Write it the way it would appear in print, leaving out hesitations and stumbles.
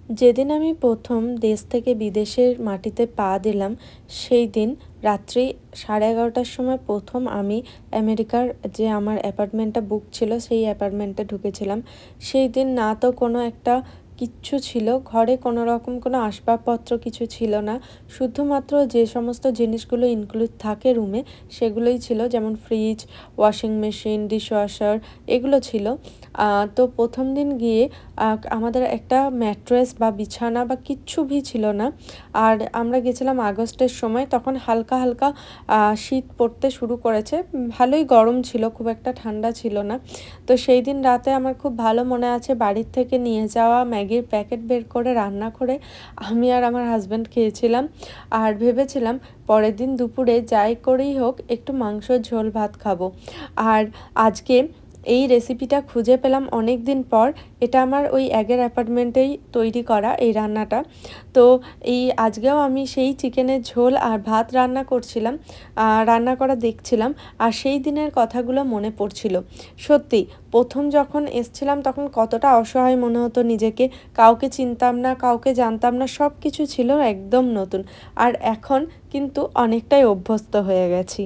যেদিন আমি প্রথম দেশ থেকে বিদেশের মাটিতে পা দিলাম, সেই দিন রাত্রি 11:30টার সময় প্রথম আমি আমেরিকার যে আমার অ্যাপার্টমেন্টটা বুক ছিল সেই অ্যাপার্টমেন্টে ঢুকেছিলাম। সেই দিন না তো কোনো একটা কিচ্ছু ছিল, ঘরে কোনো রকম কোনো আসবাবপত্র কিছু ছিল না। শুধুমাত্র যে সমস্ত জিনিসগুলো ইনক্লুড থাকে রুমে সেগুলোই ছিল, যেমন ফ্রিজ, ওয়াশিং মেশিন, ডিশওয়াশার এগুলো ছিল। তো প্রথম দিন গিয়ে আমাদের একটা ম্যাট্রেস বা বিছানা বা কিচ্ছু ভি ছিল না। আর আমরা গেছিলাম আগস্টের সময়, তখন হালকা হালকা শীত পড়তে শুরু করেছে। ভালোই গরম ছিল, খুব একটা ঠান্ডা ছিল না। তো সেই দিন রাতে আমার খুব ভালো মনে আছে, বাড়ির থেকে নিয়ে যাওয়া ম্যাগির প্যাকেট বের করে রান্না করে আমি আর আমার হাজব্যান্ড খেয়েছিলাম। আর ভেবেছিলাম পরের দিন দুপুরে যাই করেই হোক একটু মাংসর ঝোল ভাত খাবো। আর আজকে এই রেসিপিটা খুঁজে পেলাম অনেক দিন পর। এটা আমার ওই আগের অ্যাপার্টমেন্টেই তৈরি করা এই রান্নাটা। তো আজকেও আমি সেই চিকেনের ঝোল আর ভাত রান্না করছিলাম, রান্না করা দেখছিলাম। আর সেই দিনের কথাগুলো মনে পড়ছিল। সত্যি প্রথম যখন এসছিলাম তখন কতটা অসহায় মনে হতো নিজেকে। কাউকে চিনতাম না, কাউকে জানতাম না, সব কিছু ছিল একদম নতুন। আর এখন কিন্তু অনেকটাই অভ্যস্ত হয়ে গেছি।